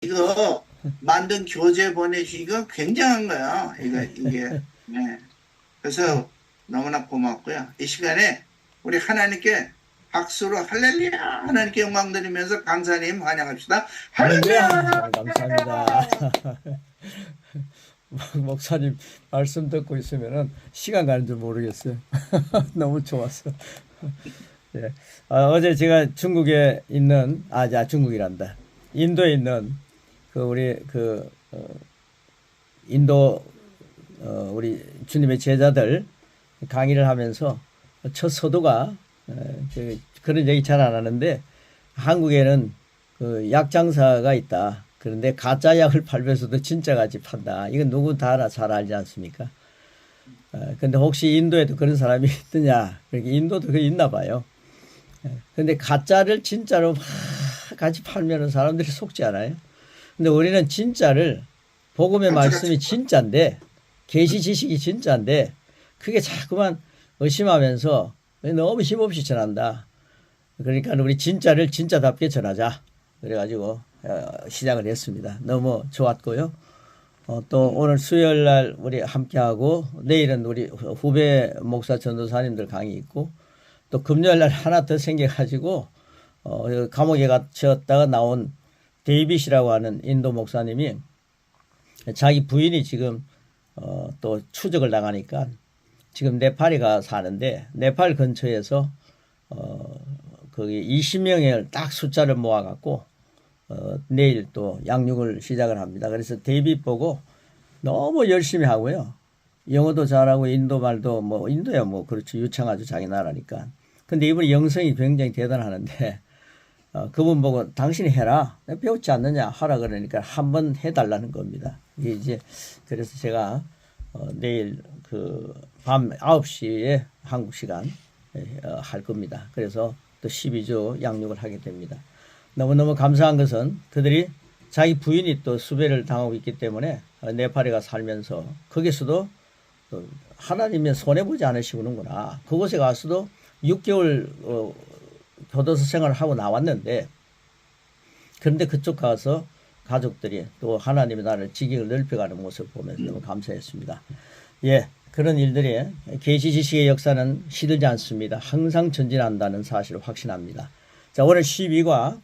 이거 만든 교재 보내시기가 굉장한 거야. 이게. 네. 그래서 너무나 고맙고요. 이 시간에 우리 하나님께 박수로 할렐루야 하나님께 영광 드리면서 강사님 환영합시다. 할렐루야. 감사합니다. 목사님 말씀 듣고 있으면은 시간 가는 줄 모르겠어요. 너무 좋았어. 예. 어제 제가 중국에 있는 중국이란다. 인도에 있는 인도 우리 주님의 제자들 강의를 하면서 첫 서두가 그런 얘기 잘 안 하는데 한국에는 약장사가 있다. 그런데 가짜 약을 팔면서도 진짜 같이 판다. 이건 누구 다 잘 알지 않습니까? 근데 혹시 인도에도 그런 사람이 있느냐? 그러니까 인도도 있나 봐요. 근데 가짜를 진짜로 막 같이 팔면은 사람들이 속지 않아요. 근데 우리는 진짜를 복음의 말씀이 진짜인데 계시 지식이 진짜인데 그게 자꾸만 의심하면서 너무 힘없이 전한다. 그러니까 우리 진짜를 진짜답게 전하자. 그래가지고 시작을 했습니다. 너무 좋았고요. 또 오늘 수요일 날 우리 함께하고 내일은 우리 후배 목사 전도사님들 강의 있고 또 금요일 날 하나 더 생겨가지고 감옥에 갇혔다가 나온 데이빗이라고 하는 인도 목사님이 자기 부인이 지금 또 추적을 나가니까 지금 네팔에 가 사는데 네팔 근처에서 거기 20명을 딱 숫자를 모아갖고 내일 또 양육을 시작을 합니다. 그래서 데이빗 보고 너무 열심히 하고요. 영어도 잘하고 인도 말도 뭐 인도야 뭐 그렇지 유창하죠 자기 나라니까. 근데 이분이 영성이 굉장히 대단하는데 그분 보고 당신이 해라. 배웠지 않느냐 하라 그러니까 한번 해달라는 겁니다. 이게 이제 그래서 제가 내일 밤 9시에 한국 시간 할 겁니다. 그래서 또 12주 양육을 하게 됩니다. 너무너무 감사한 것은 그들이 자기 부인이 또 수배를 당하고 있기 때문에 네팔에 가 살면서 거기서도 하나님의 손해보지 않으시는구나. 그곳에 가서도 6개월 교도소 생활을 하고 나왔는데 그런데 그쪽 가서 가족들이 또 하나님의 나라를 지경을 넓혀가는 모습을 보면서 너무 감사했습니다. 예, 그런 일들이 계시 지식의 역사는 시들지 않습니다. 항상 전진한다는 사실을 확신합니다. 자, 오늘 12과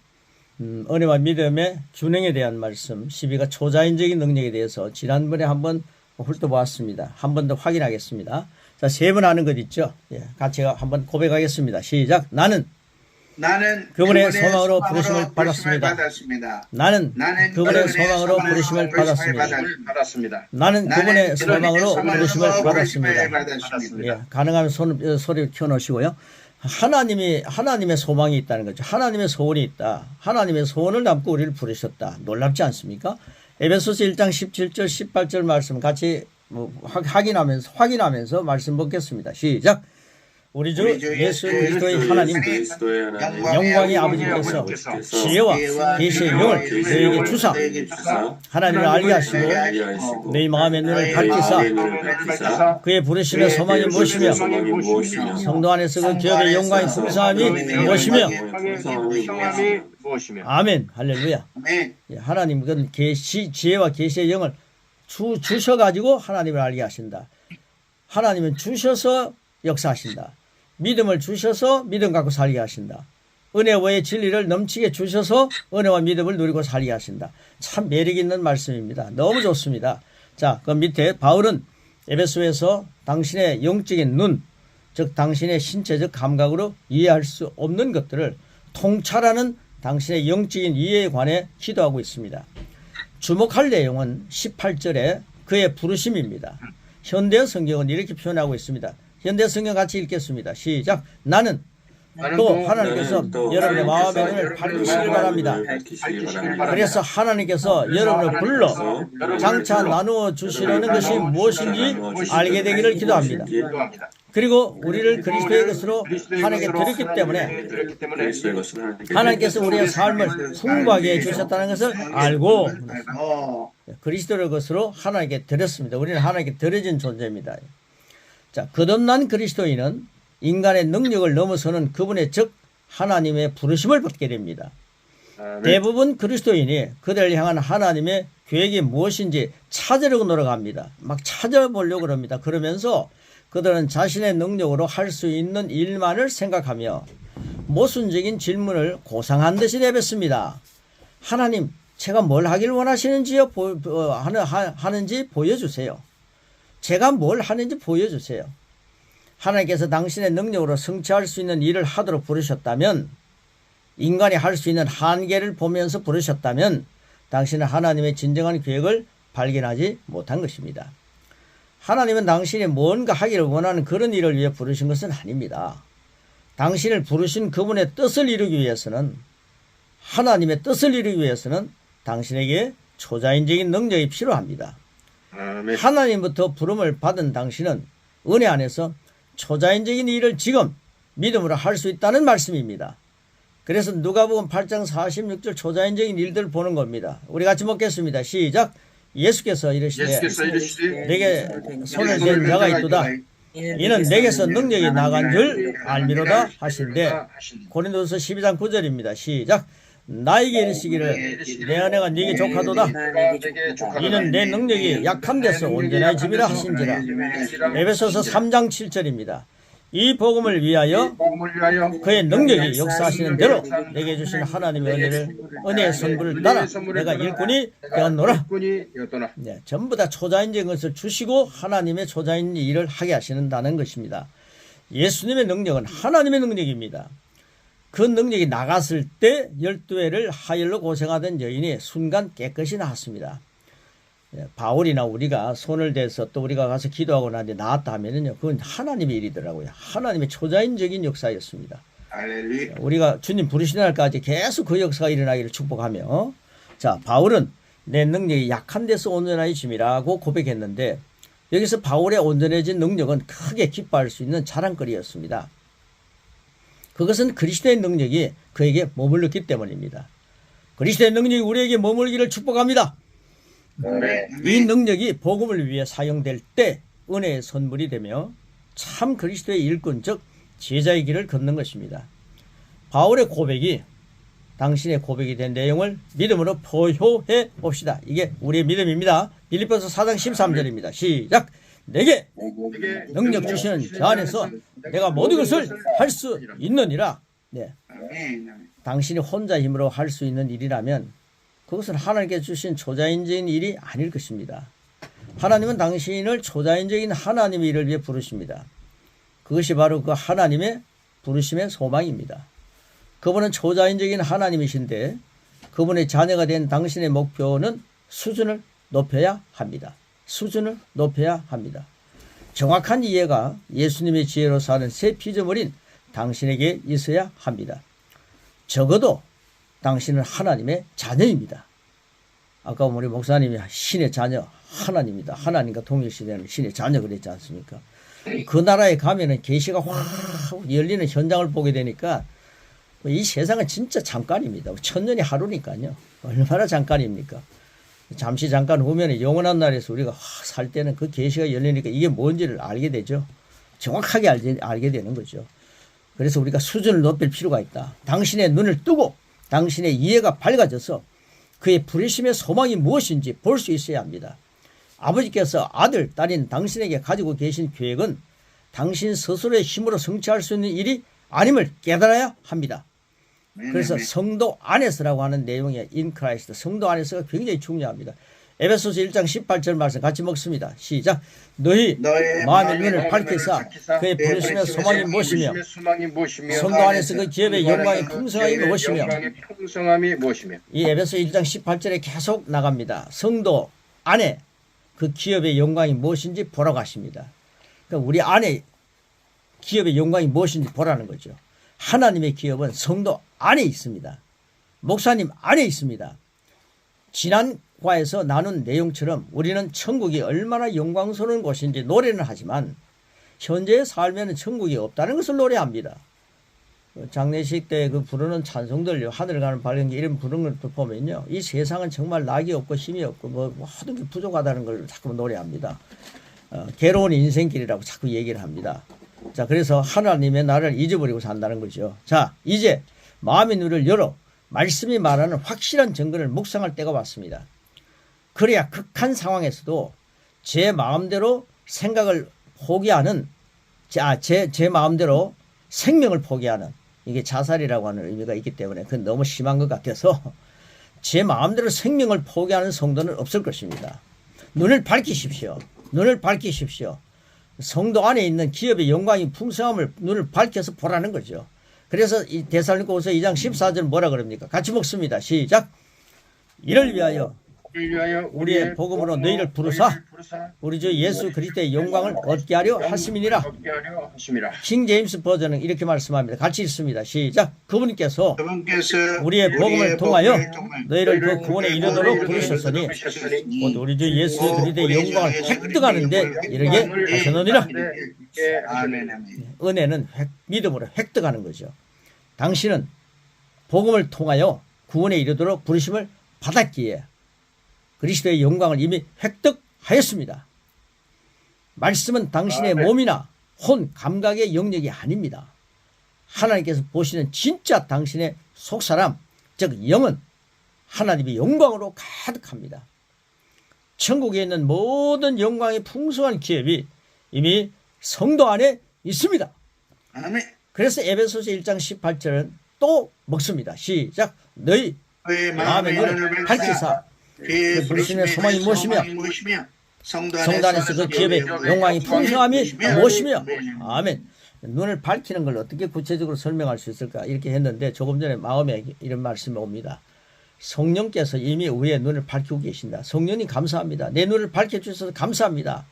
은혜와 믿음의 균형에 대한 말씀 12가 초자연적인 능력에 대해서 지난번에 한번 훑어보았습니다. 한 번 더 확인하겠습니다. 자, 세 번 하는 것 있죠? 예, 같이 한번 고백하겠습니다. 시작. 나는 그분의 소망으로 부르심을 받았습니다. 나는 그분의 소망으로 부르심을 받았습니다. 나는 그분의 소망으로 부르심을 받았습니다. 예, 가능하면 소리 켜놓으시고요. 하나님의 소망이 있다는 거죠. 하나님의 소원이 있다. 하나님의 소원을 담고 우리를 부르셨다. 놀랍지 않습니까? 에베소서 1장 17절 18절 말씀 같이 확인하면서 말씀 보겠습니다. 시작. 우리 주 예수 그리스도의 하나님 영광의 아버지께서 지혜와 계시의 영을 너희에게 주사 하나님을 알게 하시고 너희 마음의 눈을 밝히사 그의 부르심의 소망이 무엇이며 성도 안에서 그 기업의 영광의 풍성함이 무엇이며 아멘 할렐루야. 하나님은 지혜와 계시의 영을 주셔가지고 하나님을 알게 하신다. 하나님은 주셔서 역사하신다. 믿음을 주셔서 믿음 갖고 살게 하신다. 은혜와의 진리를 넘치게 주셔서 은혜와 믿음을 누리고 살게 하신다. 참 매력 있는 말씀입니다. 너무 좋습니다. 자, 그 밑에 바울은 에베소에서 당신의 영적인 눈, 즉 당신의 신체적 감각으로 이해할 수 없는 것들을 통찰하는 당신의 영적인 이해에 관해 기도하고 있습니다. 주목할 내용은 18절에 그의 부르심입니다. 현대 성경은 이렇게 표현하고 있습니다. 현대 성경 같이 읽겠습니다. 시작. 나는 또 하나님께서 여러분의 마음의 눈을 밝히시길 바랍니다. 그래서 하나님께서 여러분을 불러 장차 나누어 주시려는 것이 무엇인지 알게 되기를 기도합니다. 그리고 우리를 그리스도의 것으로 하나님께 드렸기 때문에 하나님께서 우리의 삶을 풍부하게 해주셨다는 것을 알고 그리스도의 것으로 하나님께 드렸습니다. 우리는 하나님께 드려진 존재입니다. 자, 거듭난 그리스도인은 인간의 능력을 넘어서는 그분의 즉 하나님의 부르심을 받게 됩니다. 대부분 그리스도인이 그들을 향한 하나님의 계획이 무엇인지 찾으려고 노력합니다. 막 찾아보려고 그럽니다. 그러면서 그들은 자신의 능력으로 할 수 있는 일만을 생각하며 모순적인 질문을 고상한 듯이 내뱉습니다. 하나님, 제가 뭘 하길 원하시는지요? 하는지 보여주세요. 제가 뭘 하는지 보여주세요. 하나님께서 당신의 능력으로 성취할 수 있는 일을 하도록 부르셨다면, 인간이 할 수 있는 한계를 보면서 부르셨다면 당신은 하나님의 진정한 계획을 발견하지 못한 것입니다. 하나님은 당신이 뭔가 하기를 원하는 그런 일을 위해 부르신 것은 아닙니다. 당신을 부르신 그분의 뜻을 이루기 위해서는, 하나님의 뜻을 이루기 위해서는 당신에게 초자연적인 능력이 필요합니다. 하나님부터 부름을 받은 당신은 은혜 안에서 초자연적인 일을 지금 믿음으로 할 수 있다는 말씀입니다. 그래서 누가복음 8장 46절 초자연적인 일들을 보는 겁니다. 우리 같이 먹겠습니다. 시작. 예수께서 이르시되 내게 손을 댄 자가 있도다. 이는 내게서 능력이 나간 줄 알미로다 하신대. 고린도서 12장 9절입니다. 시작. 나에게 이르시기를 내 아내가 네게 족하도다. 이는 내 능력이 약한 데서 온전하여 짐이라 하신지라. 에베소서 3장 7절입니다. 이 복음을 위하여 그의 능력이 역사하시는 대로 내게 주신 하나님의 은혜의 선물을 따라 내가 일꾼이 되었노라. 네, 전부 다 초자연적인 것을 주시고 하나님의 초자연적인 일을 하게 하시는다는 것입니다. 예수님의 능력은 하나님의 능력입니다. 그 능력이 나갔을 때 12회를 하혈로 고생하던 여인이 순간 깨끗이 나았습니다. 바울이나 우리가 손을 대서 또 우리가 가서 기도하고 나는데 나았다 하면은요, 그건 하나님의 일이더라고요. 하나님의 초자연적인 역사였습니다. 할렐루야. 우리가 주님 부르시는 날까지 계속 그 역사가 일어나기를 축복하며, 자, 바울은 내 능력이 약한 데서 온전해짐이라고 고백했는데, 여기서 바울의 온전해진 능력은 크게 기뻐할 수 있는 자랑거리였습니다. 그것은 그리스도의 능력이 그에게 머물렀기 때문입니다. 그리스도의 능력이 우리에게 머물기를 축복합니다. 이 능력이 복음을 위해 사용될 때 은혜의 선물이 되며 참 그리스도의 일꾼, 즉 제자의 길을 걷는 것입니다. 바울의 고백이 당신의 고백이 된 내용을 믿음으로 포효해 봅시다. 이게 우리의 믿음입니다. 빌립보서 4장 13절입니다. 시작. 내게 능력 주시는 저 안에서 내가 모든 것을 할 수 있느니라. 네. 당신이 혼자 힘으로 할 수 있는 일이라면 그것은 하나님께 주신 초자연적인 일이 아닐 것입니다. 하나님은 당신을 초자연적인 하나님의 일을 위해 부르십니다. 그것이 바로 그 하나님의 부르심의 소망입니다. 그분은 초자연적인 하나님이신데 그분의 자녀가 된 당신의 목표는 수준을 높여야 합니다. 수준을 높여야 합니다. 정확한 이해가 예수님의 지혜로 사는 새 피조물인 당신에게 있어야 합니다. 적어도 당신은 하나님의 자녀입니다. 아까 우리 목사님이 신의 자녀 하나님입니다. 하나님과 동일시되는 신의 자녀 그랬지 않습니까? 그 나라에 가면은 계시가 확 열리는 현장을 보게 되니까 이 세상은 진짜 잠깐입니다. 천년이 하루니까요. 얼마나 잠깐입니까? 잠시 잠깐 후면 영원한 날에서 우리가 살 때는 그 계시가 열리니까 이게 뭔지를 알게 되죠. 정확하게 알게 되는 거죠. 그래서 우리가 수준을 높일 필요가 있다. 당신의 눈을 뜨고 당신의 이해가 밝아져서 그의 부르심의 소망이 무엇인지 볼 수 있어야 합니다. 아버지께서 아들, 딸인 당신에게 가지고 계신 계획은 당신 스스로의 힘으로 성취할 수 있는 일이 아님을 깨달아야 합니다. 그래서 성도 안에서라고 하는 내용의 in Christ, 성도 안에서가 굉장히 중요합니다. 에베소서 1장 18절 말씀 같이 먹습니다. 시작. 너희 마음의 눈을 밝히사 그의 부르심의 소망이 무엇이며 성도 안에서 그 기업의 영광이 풍성함이 무엇이며, 이 에베소 1장 18절에 계속 나갑니다. 성도 안에 그 기업의 영광이 무엇인지 보라고 하십니다. 그러니까 우리 안에 기업의 영광이 무엇인지 보라는 거죠. 하나님의 기업은 성도 안에 있습니다. 목사님 안에 있습니다. 지난 과에서 나눈 내용처럼 우리는 천국이 얼마나 영광스러운 곳인지 노래는 하지만 현재의 삶에는 천국이 없다는 것을 노래합니다. 장례식 때 그 부르는 찬송들, 하늘 가는 발령기 이런 부르는 걸 보면요, 이 세상은 정말 낙이 없고 힘이 없고 뭐 모든 게 부족하다는 걸 자꾸 노래합니다. 괴로운 인생길이라고 자꾸 얘기를 합니다. 자, 그래서 하나님의 나를 잊어버리고 산다는 거죠. 자, 이제 마음의 눈을 열어 말씀이 말하는 확실한 증거를 묵상할 때가 왔습니다. 그래야 극한 상황에서도 제 마음대로 생각을 포기하는, 제 마음대로 생명을 포기하는, 이게 자살이라고 하는 의미가 있기 때문에 그건 너무 심한 것 같아서 제 마음대로 생명을 포기하는 성도는 없을 것입니다. 눈을 밝히십시오. 눈을 밝히십시오. 성도 안에 있는 기업의 영광이 풍성함을 눈을 밝혀서 보라는 거죠. 그래서 이 데살로니가후서 2장 14절 뭐라 그럽니까? 같이 먹습니다. 시작. 이를 위하여 우리의 복음으로 너희를 부르사 우리 주 예수 그리스도의 영광을 얻게 하려 하심이니라. 킹 제임스 버전은 이렇게 말씀합니다. 같이 읽습니다. 시작. 그분께서 우리의 복음을 통하여 너희를 그 구원에 이르도록 부르셨으니 곧 우리 주 예수 그리스도의 영광을 획득하는 데 이르게 하셨느니라. 은혜는 믿음으로 획득하는 거죠. 당신은 복음을 통하여 구원에 이르도록 부르심을 받았기에 그리스도의 영광을 이미 획득하였습니다. 말씀은 당신의 몸이나 혼, 감각의 영역이 아닙니다. 하나님께서 보시는 진짜 당신의 속사람, 즉 영은 하나님의 영광으로 가득합니다. 천국에 있는 모든 영광의 풍성한 기업이 이미 성도 안에 있습니다. 그래서 에베소서 1장 18절은 또 먹습니다. 시작. 너희 마음의 눈을 밝히사 그 부르심의 소망이 무엇이며 성도 안에서 그 기업의 영광이 풍성함이 무엇이며. 아멘. 눈을 밝히는 걸 어떻게 구체적으로 설명할 수 있을까 이렇게 했는데 조금 전에 마음에 이런 말씀이 옵니다. 성령께서 이미 우리의 눈을 밝히고 계신다. 성령님 감사합니다. 내 눈을 밝혀주셔서 감사합니다.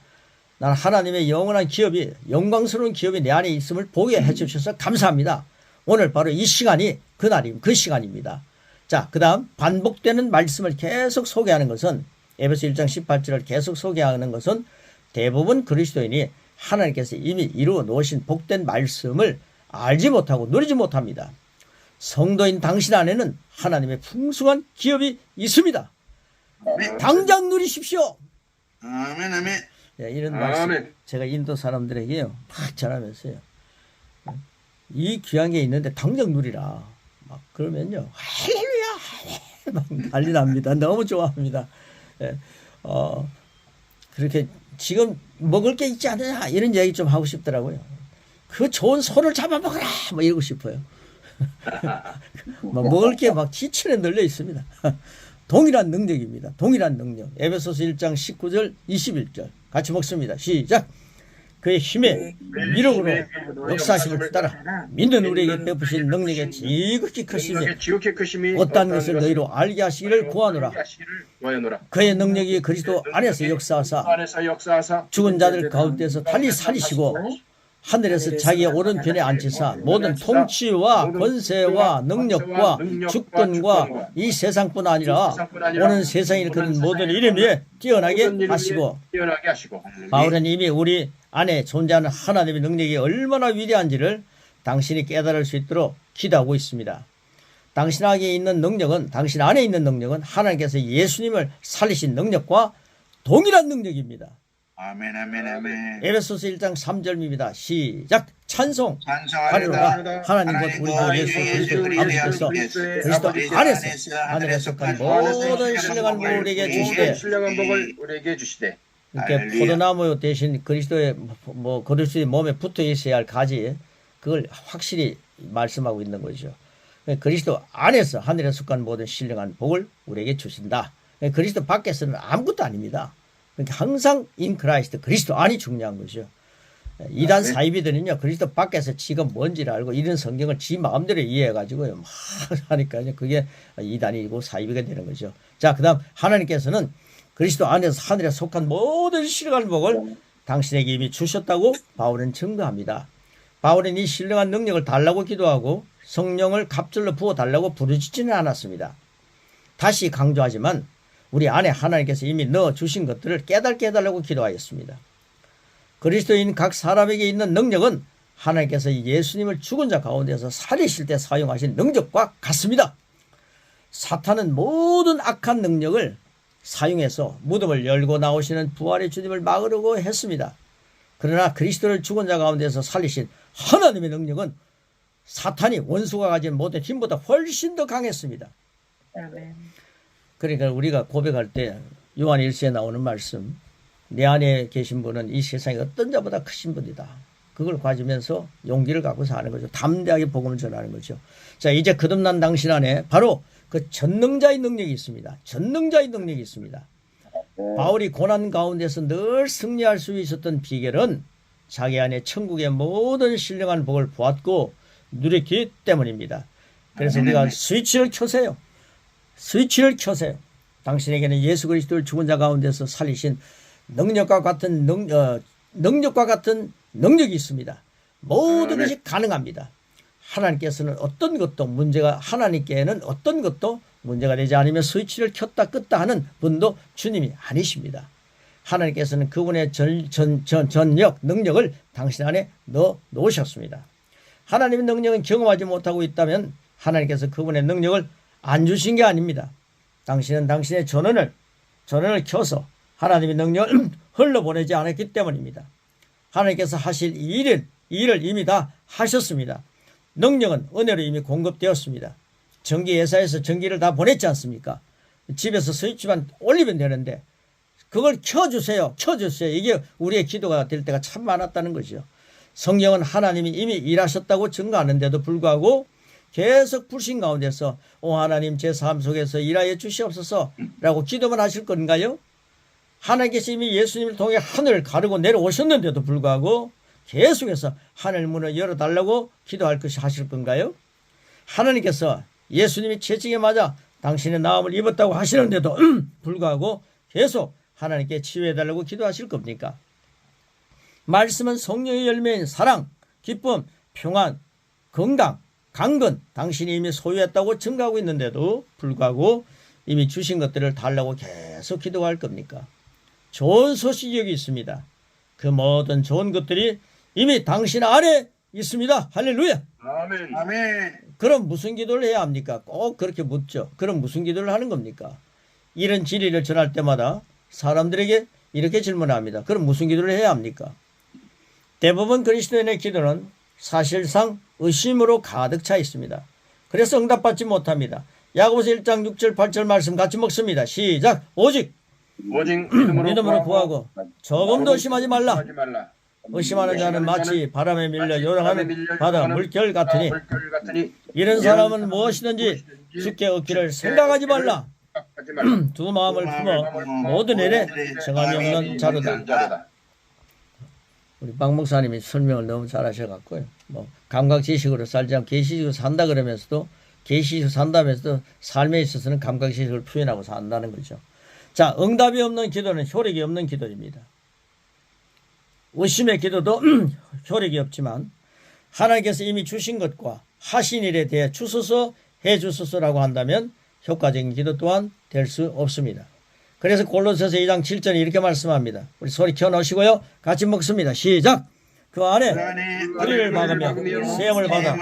나는 하나님의 영원한 기업이, 영광스러운 기업이 내 안에 있음을 보게 해주셔서 감사합니다. 오늘 바로 이 시간이 그 시간입니다. 자, 그 다음 반복되는 말씀을 계속 소개하는 것은, 에베소 1장 18절을 계속 소개하는 것은 대부분 그리스도인이 하나님께서 이미 이루어 놓으신 복된 말씀을 알지 못하고 누리지 못합니다. 성도인 당신 안에는 하나님의 풍성한 기업이 있습니다. 당장 누리십시오. 아멘, 아멘. 이런 말씀 제가 인도 사람들에게요 막 전하면서요, 이 귀한 게 있는데 당장 누리라 막 그러면요 할렐루야 막 난리 납니다. 너무 좋아합니다. 그렇게 지금 먹을 게 있지 않느냐 이런 얘기 좀 하고 싶더라고요. 그 좋은 소를 잡아먹어라 뭐 이러고 싶어요. 먹을 게 막 지천에 널려 있습니다. 동일한 능력입니다. 동일한 능력. 에베소서 1장 19절 21절 같이 먹습니다. 시작. 그의 힘의 위력으로 역사하심을 따라 믿는 우리에게 베푸신 능력의 지극히 크심이 어떠한 것을 너희로 알게 하시기를 구하노라. 그의 능력이 그리스도 안에서 역사하사 죽은 자들 가운데서 달리 살리시고 하늘에서 자기의 오른편에 앉히사 모든 통치와 권세와 능력과 주권과 이 세상뿐 아니라 오는 세상에 일컫는 모든 이름 위에 뛰어나게 하시고. 바울은 이미 우리 안에 존재하는 하나님의 능력이 얼마나 위대한지를 당신이 깨달을 수 있도록 기도하고 있습니다. 당신 안에 있는 능력은 하나님께서 예수님을 살리신 능력과 동일한 능력입니다. 아멘, 아멘, 아멘. 에베소서 1장 3절입니다. 시작. 찬송하리로다. 하나님 곧 우리 주 예수 그리스도 아버지께서 그리스도 안에서 하늘에 속한 모든 신령한 복을 우리에게 주시되. 이렇게 포도나무 대신 그리스도의 몸에 붙어 있어야 할 가지, 그걸 확실히 말씀하고 있는 거죠. 그리스도 안에서 하늘에 속한 모든 신령한 복을 우리에게 주신다. 그리스도 밖에서는 아무것도 아닙니다. 그러니까 항상 인 크라이스트, 그리스도 안이 중요한 거죠. 이단 사이비들은요 그리스도 밖에서 지가 뭔지를 알고 이런 성경을 지 마음대로 이해해가지고요 막 하니까요 그게 이단이고 사이비가 되는 거죠. 자, 그다음 하나님께서는 그리스도 안에서 하늘에 속한 모든 신령한 복을 당신에게 이미 주셨다고 바울은 증거합니다. 바울은 이 신령한 능력을 달라고 기도하고 성령을 갑절로 부어달라고 부르짖지는 않았습니다. 다시 강조하지만 우리 안에 하나님께서 이미 넣어주신 것들을 깨닫게 해달라고 기도하였습니다. 그리스도인 각 사람에게 있는 능력은 하나님께서 예수님을 죽은 자 가운데서 살리실 때 사용하신 능력과 같습니다. 사탄은 모든 악한 능력을 사용해서 무덤을 열고 나오시는 부활의 주님을 막으려고 했습니다. 그러나 그리스도를 죽은 자 가운데서 살리신 하나님의 능력은 사탄이 원수가 가진 모든 힘보다 훨씬 더 강했습니다. 아멘. 그러니까 우리가 고백할 때 요한 1서에 나오는 말씀, 내 안에 계신 분은 이 세상에 어떤 자보다 크신 분이다. 그걸 가지면서 용기를 갖고 사는 거죠. 담대하게 복음을 전하는 거죠. 자, 이제 거듭난 당신 안에 바로 그 전능자의 능력이 있습니다. 전능자의 능력이 있습니다. 바울이 고난 가운데서 늘 승리할 수 있었던 비결은 자기 안에 천국의 모든 신령한 복을 보았고 누렸기 때문입니다. 그래서 우리가 스위치를 켜세요. 스위치를 켜세요. 당신에게는 예수 그리스도를 죽은 자 가운데서 살리신 능력과 같은 능력이 있습니다. 모든 것이 가능합니다. 하나님께서는 어떤 것도 하나님께는 어떤 것도 문제가 되지 않으면 스위치를 켰다 껐다 하는 분도 주님이 아니십니다. 하나님께서는 그분의 전력, 능력을 당신 안에 넣어 놓으셨습니다. 하나님의 능력은 경험하지 못하고 있다면 하나님께서 그분의 능력을 안 주신 게 아닙니다. 당신은 당신의 전원을 켜서 하나님의 능력을 흘러보내지 않았기 때문입니다. 하나님께서 하실 일을 이미 다 하셨습니다. 능력은 은혜로 이미 공급되었습니다. 전기 회사에서 전기를 다 보냈지 않습니까? 집에서 스위치만 올리면 되는데 그걸 켜주세요. 이게 우리의 기도가 될 때가 참 많았다는 거죠. 성경은 하나님이 이미 일하셨다고 증거하는데도 불구하고 계속 불신 가운데서 하나님 제 삶 속에서 일하여 주시옵소서 라고 기도만 하실 건가요? 하나님께서 이미 예수님을 통해 하늘을 가르고 내려오셨는데도 불구하고 계속해서 하늘 문을 열어달라고 기도할 것이 하실 건가요? 하나님께서 예수님이 채찍에 맞아 당신의 나음을 입었다고 하시는데도 불구하고 계속 하나님께 치유해달라고 기도하실 겁니까? 말씀은 성령의 열매인 사랑, 기쁨, 평안, 건강, 강건 당신이 이미 소유했다고 증가하고 있는데도 불구하고 이미 주신 것들을 달라고 계속 기도할 겁니까? 좋은 소식이 여기 있습니다. 그 모든 좋은 것들이 이미 당신 안에 있습니다. 할렐루야. 아멘. 그럼 무슨 기도를 해야 합니까? 꼭 그렇게 묻죠. 그럼 무슨 기도를 하는 겁니까? 이런 진리를 전할 때마다 사람들에게 이렇게 질문합니다. 그럼 무슨 기도를 해야 합니까? 대부분 그리스도인의 기도는 사실상 의심으로 가득 차 있습니다. 그래서 응답받지 못합니다. 야고보서 1장 6절 8절 말씀 같이 먹습니다. 시작. 오직 믿음으로 구하고 조금도 의심하지 말라. 의심하는 자는 마치 바람에 밀려 요동하는 바다 물결 같으니 이런 사람은 무엇이든지 주께 얻기를 생각하지 말라. 두 마음을 품어 모든 일에 정함이 없는 자로다. 우리 박 목사님이 설명을 너무 잘하셔갖고요. 감각 지식으로 살지 않고 계시식으로 산다 그러면서도 계시식으로 산다면서도 삶에 있어서는 감각 지식을 표현하고 산다는 거죠. 자, 응답이 없는 기도는 효력이 없는 기도입니다. 의심의 기도도 효력이 없지만 하나님께서 이미 주신 것과 하신 일에 대해 주소서 해주소서라고 한다면 효과적인 기도 또한 될 수 없습니다. 그래서 골로새서 2장 7절에 이렇게 말씀합니다. 우리 소리 켜놓으시고요. 같이 먹습니다. 시작. 그 안에 뿌리를 박으며 세움을 받아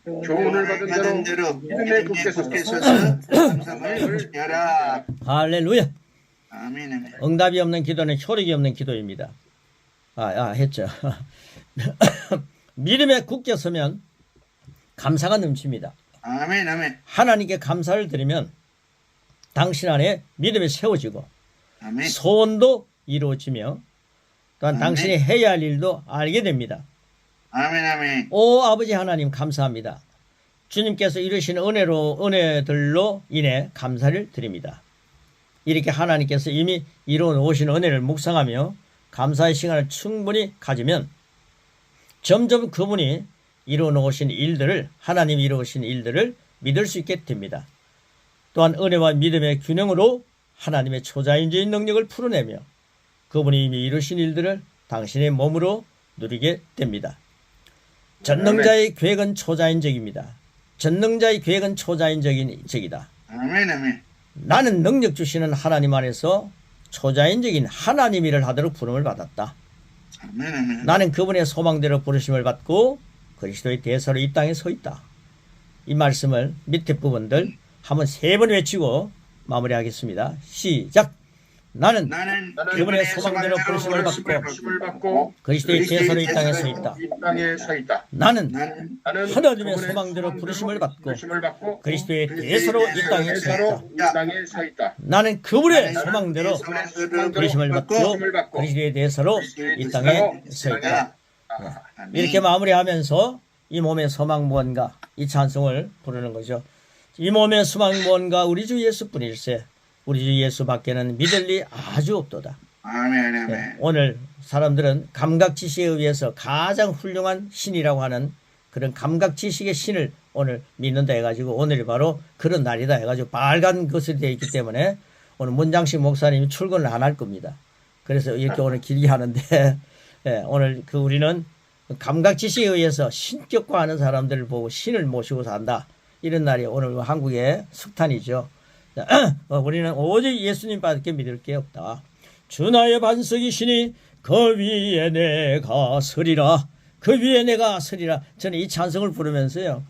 교훈을 받은 대로 믿음에 굳게 서서 감사함을 여라. 할렐루야. 아멘. 응답이 없는 기도는 효력이 없는 기도입니다. 했죠. 믿음에 굳게 서면 감사가 넘칩니다. 아멘. 하나님께 감사를 드리면 당신 안에 믿음이 세워지고 아멘. 소원도 이루어지며 또한 아멘. 당신이 해야 할 일도 알게 됩니다. 아멘. 오 아버지 하나님 감사합니다. 주님께서 이루신 은혜들로 인해 감사를 드립니다. 이렇게 하나님께서 이미 이루어 오신 은혜를 묵상하며 감사의 시간을 충분히 가지면 점점 그분이 이루어 오신 일들을 하나님이 이루어오신 일들을 믿을 수 있게 됩니다. 또한 은혜와 믿음의 균형으로 하나님의 초자연적인 능력을 풀어내며 그분이 이미 이루신 일들을 당신의 몸으로 누리게 됩니다. 전능자의 계획은 초자연적입니다. 전능자의 계획은 초자연적이다. 아멘. 나는 능력 주시는 하나님 안에서 초자연적인 하나님 일을 하도록 부름을 받았다. 아멘. 나는 그분의 소망대로 부르심을 받고 그리스도의 대사로 이 땅에 서 있다. 이 말씀을 밑에 부분들 한번 3번 외치고 마무리하겠습니다. 시작. 나는 나는 그분의 소망대로 부르심을 받고 그리스도의 대서로 이 땅에 서 있다. 이 땅에 서 있다. 나는 나는 하나님의 소망대로 부르심을 받고 그리스도의 대서로 이 땅에 서 있다. 이 땅에 서 있다. 나는 그분의 소망대로 부르심을 받고 그리스도의 대서로 이 땅에 서 있다. 이렇게 마무리하면서 이 몸의 소망 무언가 이 찬송을 부르는 거죠. 이 몸의 소망 무언가 우리 주 예수뿐일세. 우리 주 예수밖에는 믿을 리 아주 없도다. 아멘 아멘. 오늘 사람들은 감각 지식에 의해서 가장 훌륭한 신이라고 하는 그런 감각 지식의 신을 오늘 믿는다 해가지고 오늘이 바로 그런 날이다 해가지고 빨간 것이 되어 있기 때문에 오늘 문장식 목사님이 출근을 안 할 겁니다. 그래서 이렇게 오늘 길게 하는데 예, 오늘 그 우리는 감각 지식에 의해서 신격화하는 사람들을 보고 신을 모시고 산다. 이런 날이 오늘 한국의 석탄이죠. 우리는 오직 예수님밖에 믿을 게 없다. 주 나의 반석이시니 그 위에 내가 서리라. 그 위에 내가 서리라. 저는 이 찬송을 부르면서요.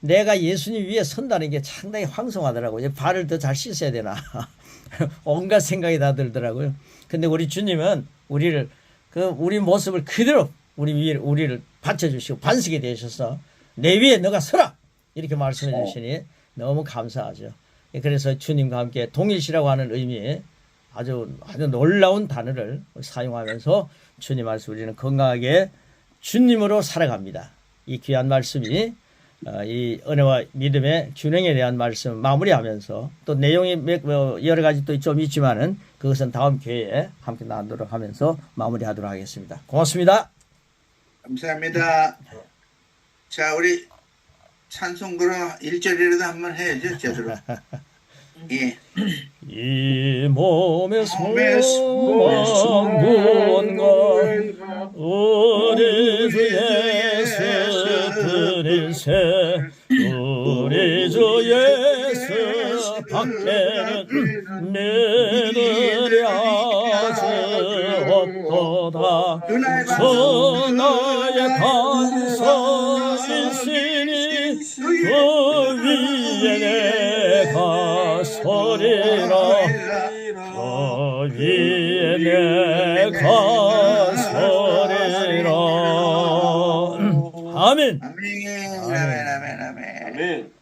내가 예수님 위에 선다는 게 상당히 황송하더라고요. 발을 더 잘 씻어야 되나. 온갖 생각이 다 들더라고요. 근데 우리 주님은 우리 모습을 그대로 우리를 받쳐주시고 반석이 되셔서 내 위에 너가 서라. 이렇게 말씀해 주시니 너무 감사하죠. 그래서 주님과 함께 동일시라고 하는 의미의 아주 놀라운 단어를 사용하면서 주님 말씀 우리는 건강하게 주님으로 살아갑니다. 이 귀한 말씀이 이 은혜와 믿음의 균형에 대한 말씀 마무리하면서 또 내용이 여러 가지 또 좀 있지만은 그것은 다음 기회에 함께 나누도록 하면서 마무리하도록 하겠습니다. 고맙습니다. 감사합니다. 자, 우리 찬송 그럼 1절이라도 한번 해야죠, 제대로. 예. 이 몸의 소망 무언가 우리 주 예수 뿐일세. 우리 주 예수 밖에는 믿으리 아주 없도다. 주 나의 반석이시니 그 위에 내가 서리라. 그 위에 내가 서리라. 아멘. 아멘, 아멘, 아멘, 아멘. 아멘.